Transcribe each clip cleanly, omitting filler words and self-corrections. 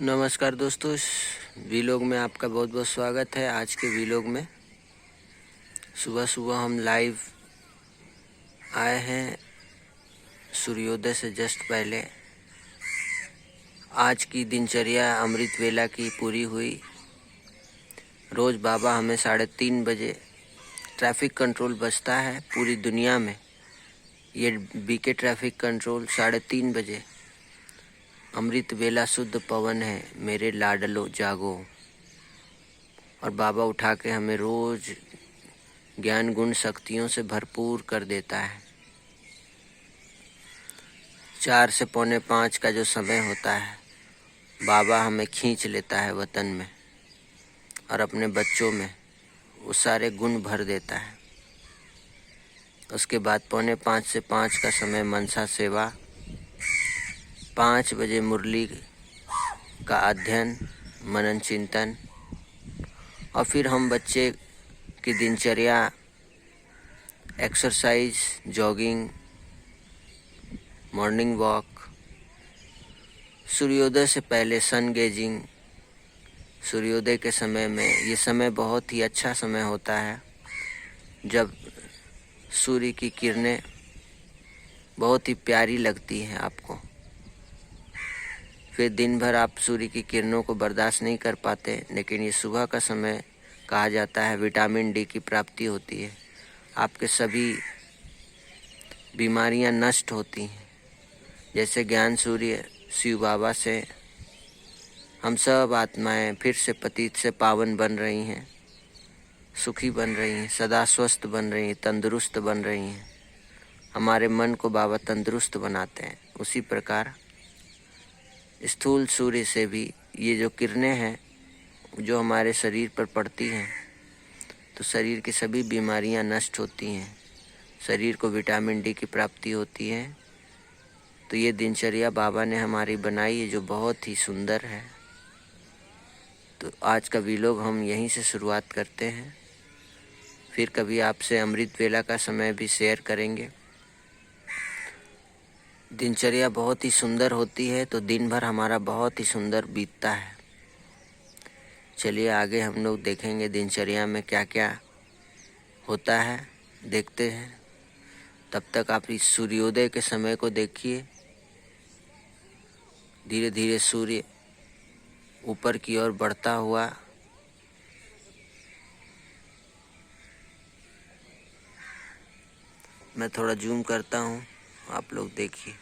नमस्कार दोस्तों, इस वीलॉग में आपका बहुत बहुत स्वागत है। आज के वीलॉग में सुबह सुबह हम लाइव आए हैं सूर्योदय से जस्ट पहले। आज की दिनचर्या अमृत वेला की पूरी हुई। रोज़ बाबा हमें 3:30 बजे ट्रैफिक कंट्रोल बजता है पूरी दुनिया में। ये बीके ट्रैफिक कंट्रोल 3:30 बजे अमृत वेला शुद्ध पवन है मेरे लाडलो जागो। और बाबा उठा के हमें रोज ज्ञान गुण शक्तियों से भरपूर कर देता है। 4 से 4:45 का जो समय होता है, बाबा हमें खींच लेता है वतन में और अपने बच्चों में वो सारे गुण भर देता है। उसके बाद 4:45 से 5 का समय मनसा सेवा, 5 बजे मुरली का अध्ययन मनन चिंतन, और फिर हम बच्चे की दिनचर्या एक्सरसाइज, जॉगिंग, मॉर्निंग वॉक, सूर्योदय से पहले सन गेजिंग। सूर्योदय के समय में ये समय बहुत ही अच्छा समय होता है जब सूर्य की किरणें बहुत ही प्यारी लगती हैं आपको। फिर दिन भर आप सूर्य की किरणों को बर्दाश्त नहीं कर पाते, लेकिन ये सुबह का समय कहा जाता है विटामिन डी की प्राप्ति होती है। आपके सभी बीमारियां नष्ट होती हैं। जैसे ज्ञान सूर्य शिव बाबा से हम सब आत्माएं फिर से पतित से पावन बन रही हैं, सुखी बन रही हैं, सदा स्वस्थ बन रही हैं, तंदुरुस्त बन रही हैं। हमारे मन को बाबा तंदुरुस्त बनाते हैं। उसी प्रकार स्थूल सूर्य से भी ये जो किरणें हैं जो हमारे शरीर पर पड़ती हैं तो शरीर की सभी बीमारियां नष्ट होती हैं, शरीर को विटामिन डी की प्राप्ति होती है। तो ये दिनचर्या बाबा ने हमारी बनाई है जो बहुत ही सुंदर है। तो आज का वीलॉग हम यहीं से शुरुआत करते हैं। फिर कभी आपसे अमृत वेला का समय भी शेयर करेंगे। दिनचर्या बहुत ही सुंदर होती है तो दिन भर हमारा बहुत ही सुंदर बीतता है। चलिए आगे हम लोग देखेंगे दिनचर्या में क्या क्या होता है, देखते हैं। तब तक आप इस सूर्योदय के समय को देखिए। धीरे धीरे सूर्य ऊपर की ओर बढ़ता हुआ मैं थोड़ा जूम करता हूँ, आप लोग देखिए।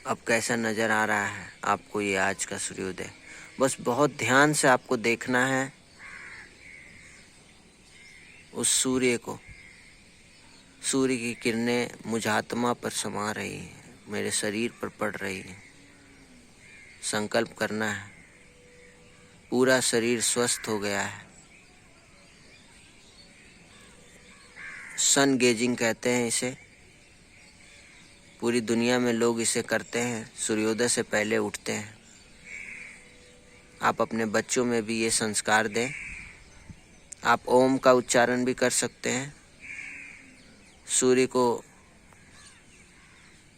अब कैसा नज़र आ रहा है आपको ये आज का सूर्योदय। बस बहुत ध्यान से आपको देखना है उस सूर्य को। सूर्य की किरणें मुझ आत्मा पर समा रही हैं, मेरे शरीर पर पड़ रही हैं। संकल्प करना है, पूरा शरीर स्वस्थ हो गया है। सन गेजिंग कहते हैं इसे। पूरी दुनिया में लोग इसे करते हैं, सूर्योदय से पहले उठते हैं। आप अपने बच्चों में भी ये संस्कार दें। आप ओम का उच्चारण भी कर सकते हैं। सूर्य को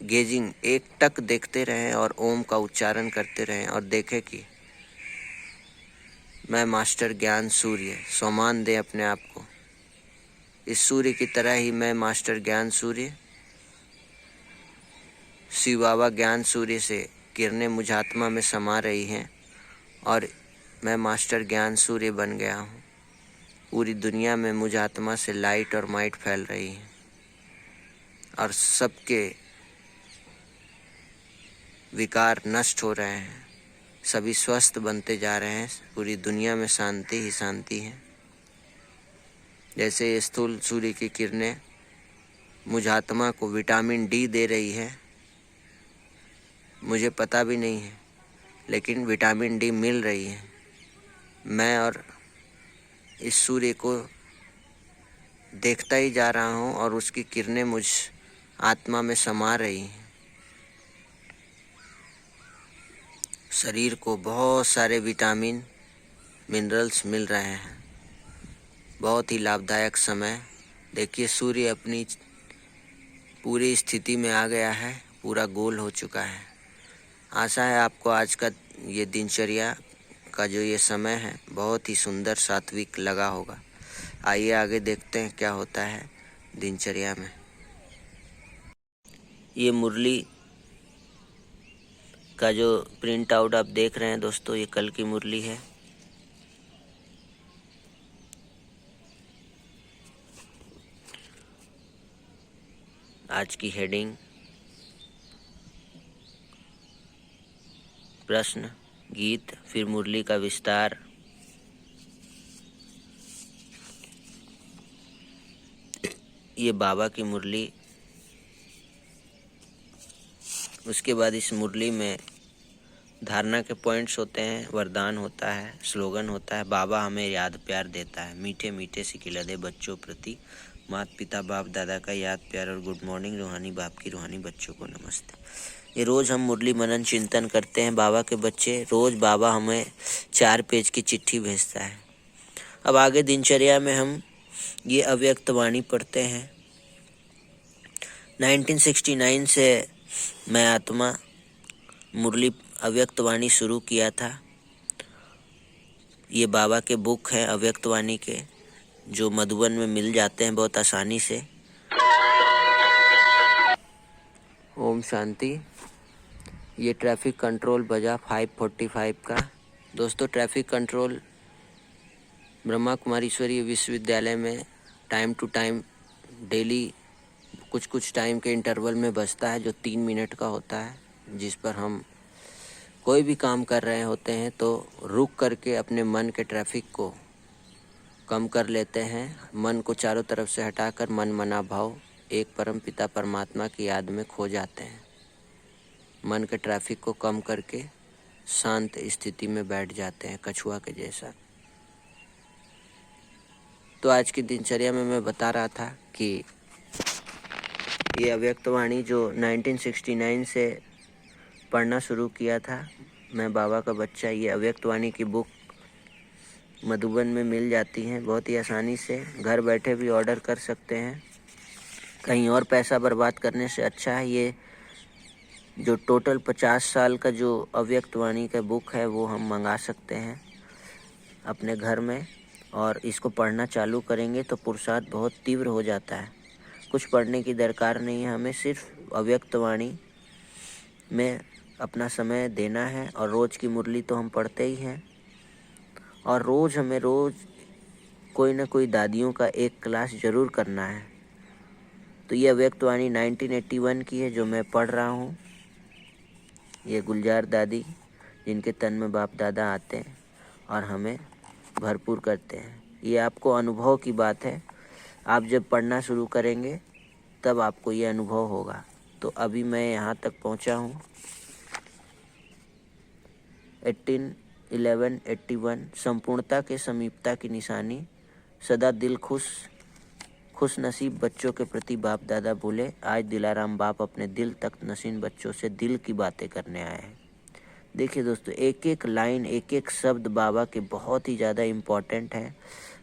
गेजिंग एक टक देखते रहें और ओम का उच्चारण करते रहें और देखें कि मैं मास्टर ज्ञान सूर्य, सम्मान दें अपने आप को। इस सूर्य की तरह ही मैं मास्टर ज्ञान सूर्य, शिव बाबा ज्ञान सूर्य से किरणें मुझ आत्मा में समा रही हैं और मैं मास्टर ज्ञान सूर्य बन गया हूँ। पूरी दुनिया में मुझ आत्मा से लाइट और माइट फैल रही है और सबके विकार नष्ट हो रहे हैं, सभी स्वस्थ बनते जा रहे हैं। पूरी दुनिया में शांति ही शांति है। जैसे स्थूल सूर्य की किरणें मुझ आत्मा को विटामिन डी दे रही है, मुझे पता भी नहीं है, लेकिन विटामिन डी मिल रही है। मैं और इस सूर्य को देखता ही जा रहा हूँ और उसकी किरणें मुझ आत्मा में समा रही हैं। शरीर को बहुत सारे विटामिन, मिनरल्स मिल रहे हैं। बहुत ही लाभदायक समय। देखिए सूर्य अपनी पूरी स्थिति में आ गया है, पूरा गोल हो चुका है। आशा है आपको आज का ये दिनचर्या का जो ये समय है बहुत ही सुंदर सात्विक लगा होगा। आइए आगे देखते हैं क्या होता है दिनचर्या में। ये मुरली का जो प्रिंट आउट आप देख रहे हैं दोस्तों, ये कल की मुरली है। आज की हेडिंग प्रश्न, गीत, फिर मुरली का विस्तार, ये बाबा की मुरली। उसके बाद इस मुरली में धारणा के पॉइंट्स होते हैं, वरदान होता है, स्लोगन होता है। बाबा हमें याद प्यार देता है, मीठे मीठे सिखिला दे बच्चों प्रति, माता पिता बाप दादा का याद प्यार और गुड मॉर्निंग, रूहानी बाप की रूहानी बच्चों को नमस्ते। ये रोज़ हम मुरली मनन चिंतन करते हैं। बाबा के बच्चे रोज़ बाबा हमें 4 पेज की चिट्ठी भेजता है। अब आगे दिनचर्या में हम ये अव्यक्त वाणी पढ़ते हैं। 1969 से मैं आत्मा मुरली अव्यक्त वाणी शुरू किया था। ये बाबा के बुक हैं अव्यक्त वाणी के, जो मधुबन में मिल जाते हैं बहुत आसानी से। ओम शांति। ये ट्रैफिक कंट्रोल बजा 545 का। दोस्तों, ट्रैफिक कंट्रोल ब्रह्मा कुमारीश्वरी विश्वविद्यालय में टाइम टू टाइम डेली कुछ टाइम के इंटरवल में बजता है, जो 3 मिनट का होता है, जिस पर हम कोई भी काम कर रहे होते हैं तो रुक करके अपने मन के ट्रैफिक को कम कर लेते हैं। मन को चारों तरफ से हटाकर मन मना भाव एक परम पिता परमात्मा की याद में खो जाते हैं। मन के ट्रैफिक को कम करके शांत स्थिति में बैठ जाते हैं, कछुआ के जैसा। तो आज की दिनचर्या में मैं बता रहा था कि ये अव्यक्त वाणी जो 1969 से पढ़ना शुरू किया था, मैं बाबा का बच्चा। ये अव्यक्त वाणी की बुक मधुबन में मिल जाती हैं बहुत ही आसानी से। घर बैठे भी ऑर्डर कर सकते हैं। कहीं और पैसा बर्बाद करने से अच्छा है ये जो टोटल 50 साल का जो अव्यक्त वाणी का बुक है वो हम मंगा सकते हैं अपने घर में, और इसको पढ़ना चालू करेंगे तो पुरुषार्थ बहुत तीव्र हो जाता है। कुछ पढ़ने की दरकार नहीं है, हमें सिर्फ अव्यक्त वाणी में अपना समय देना है। और रोज़ की मुरली तो हम पढ़ते ही हैं, और हमें रोज़ कोई ना कोई दादियों का एक क्लास ज़रूर करना है। तो ये अव्यक्त वाणी 1981 की है जो मैं पढ़ रहा हूँ। ये गुलजार दादी जिनके तन में बाप दादा आते हैं और हमें भरपूर करते हैं। ये आपको अनुभव की बात है। आप जब पढ़ना शुरू करेंगे तब आपको ये अनुभव होगा। तो अभी मैं यहाँ तक पहुँचा हूँ 1181। संपूर्णता के समीपता की निशानी, सदा दिल खुश नसीब बच्चों के प्रति बाप दादा बोले। आज दिलाराम बाप अपने दिल तक नसीन बच्चों से दिल की बातें करने आए हैं। देखिए दोस्तों, एक एक लाइन, एक एक शब्द बाबा के बहुत ही ज़्यादा इम्पोर्टेंट है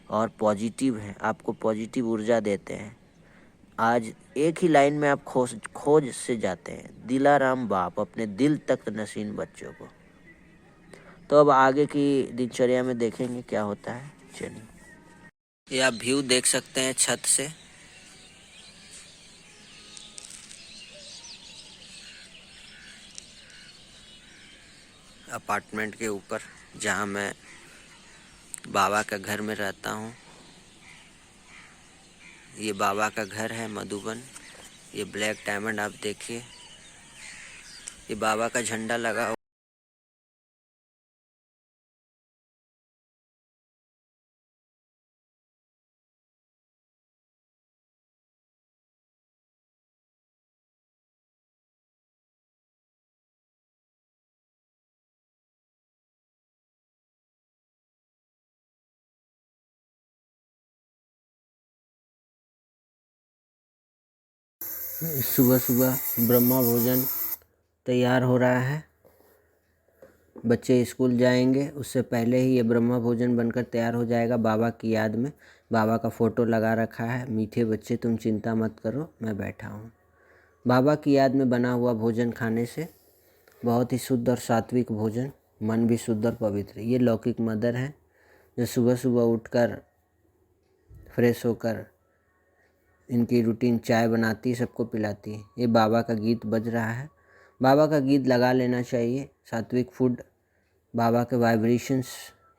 और पॉजिटिव है, आपको पॉजिटिव ऊर्जा देते हैं। आज एक ही लाइन में आप खोज से जाते हैं, दिलाराम बाप अपने दिल तक नसीन बच्चों को। तो अब आगे की दिनचर्या में देखेंगे क्या होता है। चलिए, ये आप व्यू देख सकते हैं छत से। अपार्टमेंट के ऊपर जहाँ मैं बाबा का घर में रहता हूँ, ये बाबा का घर है मधुबन। ये ब्लैक डायमंड आप देखिए, ये बाबा का झंडा लगा हुआ। सुबह सुबह ब्रह्मा भोजन तैयार हो रहा है। बच्चे स्कूल जाएंगे उससे पहले ही ये ब्रह्मा भोजन बनकर तैयार हो जाएगा बाबा की याद में। बाबा का फ़ोटो लगा रखा है। मीठे बच्चे तुम चिंता मत करो, मैं बैठा हूँ। बाबा की याद में बना हुआ भोजन खाने से बहुत ही शुद्ध और सात्विक भोजन, मन भी शुद्ध और पवित्र। ये लौकिक मदर है जो सुबह सुबह उठकर फ्रेश होकर इनकी रूटीन चाय बनाती, सबको पिलाती है। ये बाबा का गीत बज रहा है, बाबा का गीत लगा लेना चाहिए। सात्विक फूड, बाबा के वाइब्रेशंस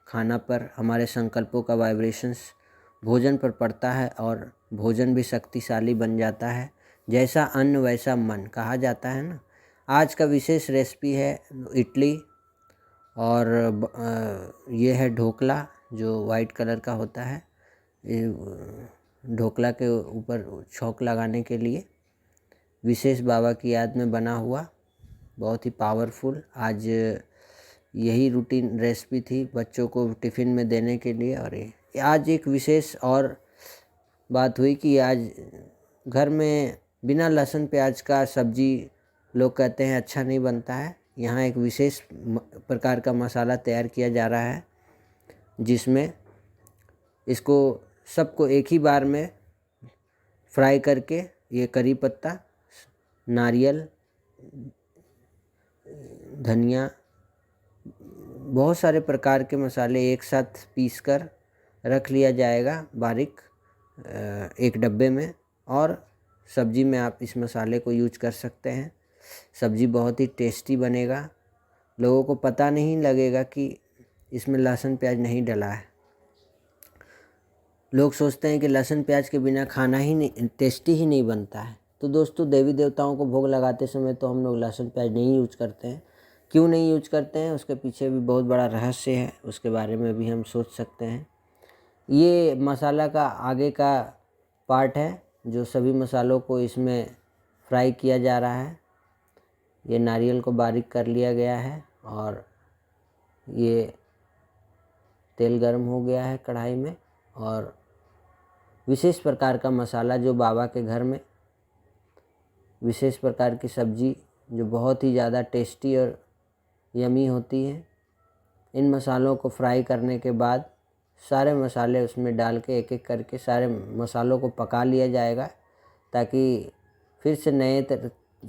खाना पर, हमारे संकल्पों का वाइब्रेशंस भोजन पर पड़ता है और भोजन भी शक्तिशाली बन जाता है। जैसा अन्न वैसा मन कहा जाता है ना। आज का विशेष रेसिपी है इडली और ये है ढोकला जो वाइट कलर का होता है। ढोकला के ऊपर छौंक लगाने के लिए विशेष बाबा की याद में बना हुआ बहुत ही पावरफुल आज यही रूटीन रेसिपी थी बच्चों को टिफ़िन में देने के लिए। और आज एक विशेष और बात हुई कि आज घर में बिना लहसुन प्याज का सब्जी लोग कहते हैं अच्छा नहीं बनता है। यहाँ एक विशेष प्रकार का मसाला तैयार किया जा रहा है जिसमें इसको सबको एक ही बार में फ्राई करके, ये करी पत्ता, नारियल, धनिया, बहुत सारे प्रकार के मसाले एक साथ पीसकर रख लिया जाएगा बारीक एक डब्बे में। और सब्जी में आप इस मसाले को यूज कर सकते हैं। सब्जी बहुत ही टेस्टी बनेगा, लोगों को पता नहीं लगेगा कि इसमें लहसुन प्याज नहीं डला है। लोग सोचते हैं कि लहसुन प्याज के बिना खाना ही नहीं, टेस्टी ही नहीं बनता है। तो दोस्तों, देवी देवताओं को भोग लगाते समय तो हम लोग लहसुन प्याज नहीं यूज करते हैं। क्यों नहीं यूज करते हैं, उसके पीछे भी बहुत बड़ा रहस्य है, उसके बारे में भी हम सोच सकते हैं। ये मसाला का आगे का पार्ट है जो सभी मसालों को इसमें फ्राई किया जा रहा है। ये नारियल को बारीक कर लिया गया है और ये तेल गर्म हो गया है कढ़ाई में। और विशेष प्रकार का मसाला जो बाबा के घर में, विशेष प्रकार की सब्जी जो बहुत ही ज़्यादा टेस्टी और यमी होती है। इन मसालों को फ्राई करने के बाद सारे मसाले उसमें डाल के एक एक करके सारे मसालों को पका लिया जाएगा ताकि फिर से नए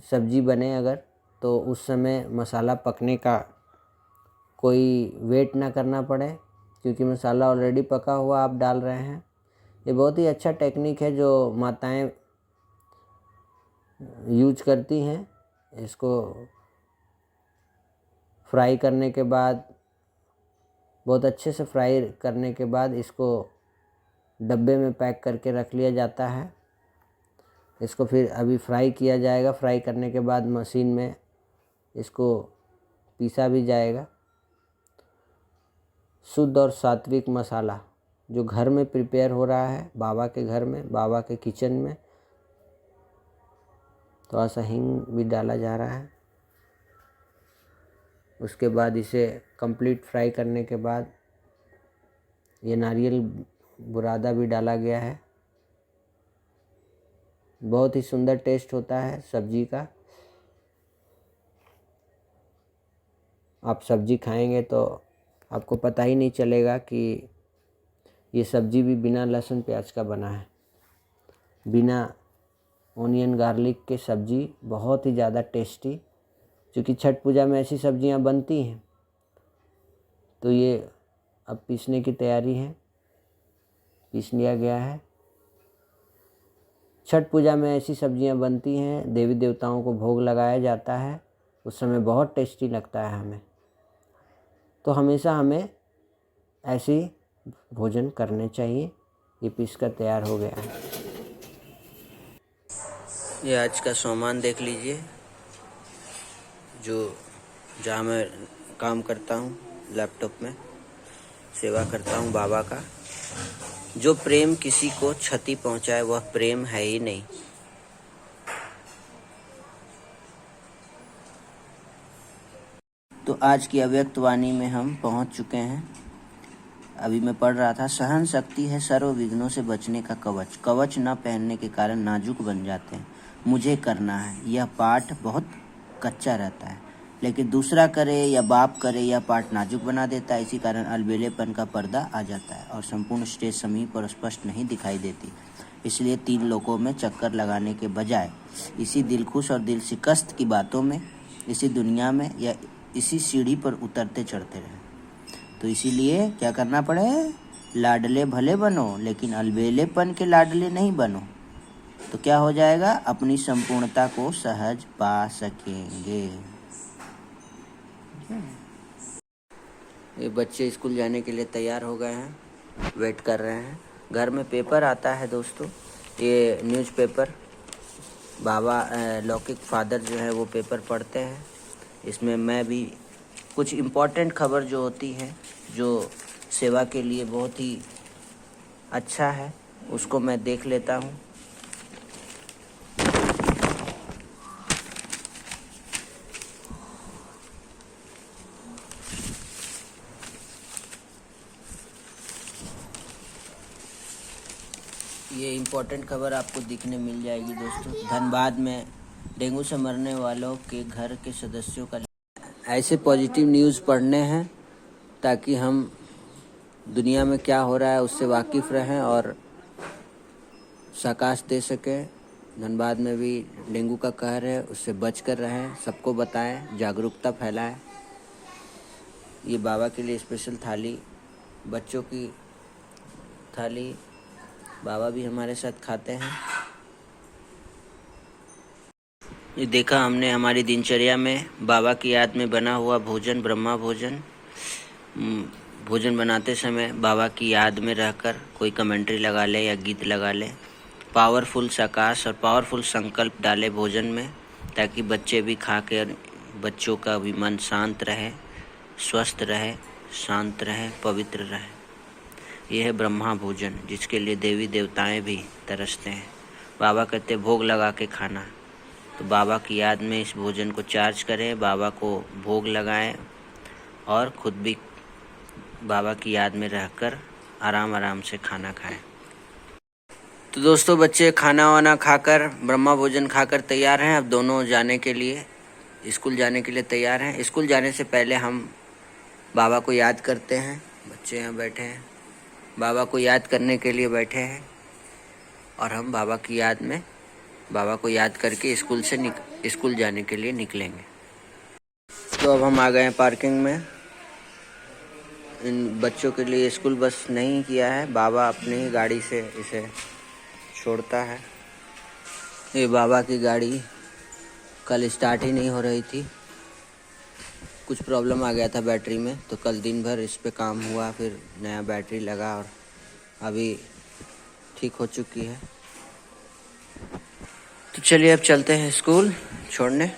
सब्जी बने अगर, तो उस समय मसाला पकने का कोई वेट ना करना पड़े क्योंकि मसाला ऑलरेडी पका हुआ आप डाल रहे हैं। ये बहुत ही अच्छा टेक्निक है जो माताएं यूज करती हैं। इसको फ्राई करने के बाद, बहुत अच्छे से फ्राई करने के बाद इसको डब्बे में पैक करके रख लिया जाता है। इसको फिर अभी फ्राई किया जाएगा। फ्राई करने के बाद मशीन में इसको पीसा भी जाएगा। शुद्ध और सात्विक मसाला जो घर में प्रिपेयर हो रहा है बाबा के घर में, बाबा के किचन में। थोड़ा सा हींग भी डाला जा रहा है। उसके बाद इसे कंप्लीट फ्राई करने के बाद ये नारियल बुरादा भी डाला गया है। बहुत ही सुंदर टेस्ट होता है सब्जी का। आप सब्जी खाएंगे तो आपको पता ही नहीं चलेगा कि ये सब्जी भी बिना लहसुन प्याज का बना है। बिना ऑनियन गार्लिक के सब्जी बहुत ही ज़्यादा टेस्टी। क्योंकि छठ पूजा में ऐसी सब्जियां बनती हैं तो ये अब पीसने की तैयारी है। पीस लिया गया है। छठ पूजा में ऐसी सब्जियां बनती हैं, देवी देवताओं को भोग लगाया जाता है, उस समय बहुत टेस्टी लगता है हमें। तो हमेशा हमें ऐसी भोजन करने चाहिए। ये पीसकर तैयार हो गया है। ये आज का सामान देख लीजिए, जहाँ मैं काम करता हूँ, लैपटॉप में सेवा करता हूँ बाबा का। जो प्रेम किसी को क्षति पहुँचाए वह प्रेम है ही नहीं। तो आज की अव्यक्त वाणी में हम पहुँच चुके हैं। अभी मैं पढ़ रहा था, सहन शक्ति है सर्व विघ्नों से बचने का कवच। कवच न पहनने के कारण नाजुक बन जाते हैं। मुझे करना है। यह पाठ बहुत कच्चा रहता है, लेकिन दूसरा करे या बाप करे यह पाठ नाजुक बना देता है। इसी कारण अलबेलेपन का पर्दा आ जाता है और संपूर्ण स्टेज समीप और स्पष्ट नहीं दिखाई देती। इसलिए 3 लोकों में चक्कर लगाने के बजाय इसी दिलखुश और दिल शिकस्त की बातों में, इसी दुनिया में या इसी सीढ़ी पर उतरते चढ़ते रहें। तो इसीलिए क्या करना पड़े, लाडले भले बनो लेकिन अलबेलेपन के लाडले नहीं बनो। तो क्या हो जाएगा, अपनी संपूर्णता को सहज पा सकेंगे। ये बच्चे स्कूल जाने के लिए तैयार हो गए हैं, वेट कर रहे हैं। घर में पेपर आता है दोस्तों, ये न्यूज़पेपर बाबा लौकिक फादर जो है वो पेपर पढ़ते हैं। इसमें मैं भी कुछ इम्पोर्टेंट खबर जो होती है, जो सेवा के लिए बहुत ही अच्छा है, उसको मैं देख लेता हूँ। ये इम्पोर्टेंट खबर आपको दिखने मिल जाएगी दोस्तों। धनबाद में डेंगू से मरने वालों के घर के सदस्यों का ऐसे पॉजिटिव न्यूज़ पढ़ने हैं ताकि हम दुनिया में क्या हो रहा है उससे वाकिफ़ रहें और साकाश दे सकें। धनबाद में भी डेंगू का कहर है, उससे बच कर रहें, सबको बताएं, जागरूकता फैलाएं। ये बाबा के लिए स्पेशल थाली, बच्चों की थाली बाबा भी हमारे साथ खाते हैं। ये देखा हमने हमारी दिनचर्या में बाबा की याद में बना हुआ भोजन, ब्रह्मा भोजन। भोजन बनाते समय बाबा की याद में रहकर कोई कमेंट्री लगा ले या गीत लगा ले। पावरफुल साकाश और पावरफुल संकल्प डाले भोजन में, ताकि बच्चे भी खा के बच्चों का भी मन शांत रहे, स्वस्थ रहे, शांत रहे, पवित्र रहे। यह है ब्रह्मा भोजन, जिसके लिए देवी देवताएं भी तरसते हैं। बाबा कहते भोग लगा के खाना। तो बाबा की याद में इस भोजन को चार्ज करें, बाबा को भोग लगाएं और खुद भी बाबा की याद में रहकर आराम आराम से खाना खाएं। तो दोस्तों बच्चे खाना वाना खाकर, ब्रह्मा भोजन खाकर तैयार हैं। अब दोनों जाने के लिए, स्कूल जाने के लिए तैयार हैं। स्कूल जाने से पहले हम बाबा को याद करते हैं। बच्चे यहाँ बैठे हैं, बाबा को याद करने के लिए बैठे हैं और हम बाबा की याद में, बाबा को याद करके स्कूल जाने के लिए निकलेंगे। तो अब हम आ गए हैं पार्किंग में। इन बच्चों के लिए स्कूल बस नहीं किया है, बाबा अपनी ही गाड़ी से इसे छोड़ता है। ये बाबा की गाड़ी कल स्टार्ट ही नहीं हो रही थी, कुछ प्रॉब्लम आ गया था बैटरी में, तो कल दिन भर इस पे काम हुआ, फिर नया बैटरी लगा और अभी ठीक हो चुकी है। तो चलिए अब चलते हैं स्कूल छोड़ने।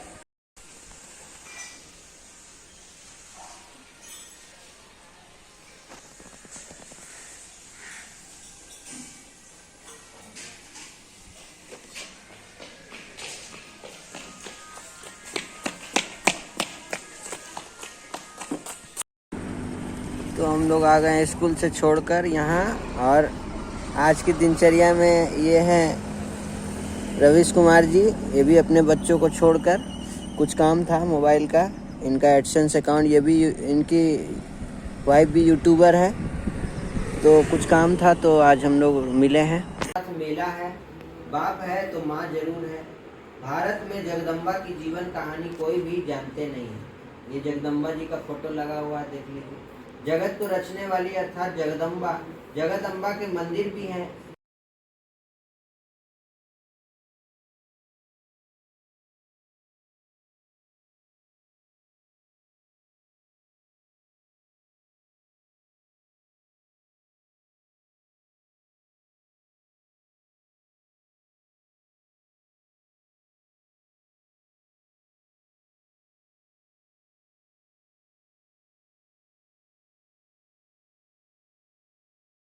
तो हम लोग आ गए हैं स्कूल से छोड़कर यहाँ, और आज की दिनचर्या में ये हैं रवीश कुमार जी। ये भी अपने बच्चों को छोड़कर, कुछ काम था मोबाइल का, इनका एडसेंस अकाउंट, ये भी इनकी वाइफ भी यूट्यूबर है, तो कुछ काम था तो आज हम लोग मिले हैं। मेला है, बाप है तो माँ जरूर है। भारत में जगदम्बा की जीवन कहानी कोई भी जानते नहीं है। ये जगदम्बा जी का फोटो लगा हुआ है, देख लीजिए। जगत को रचने वाली अर्थात जगदम्बा, जगदम्बा के मंदिर भी हैं,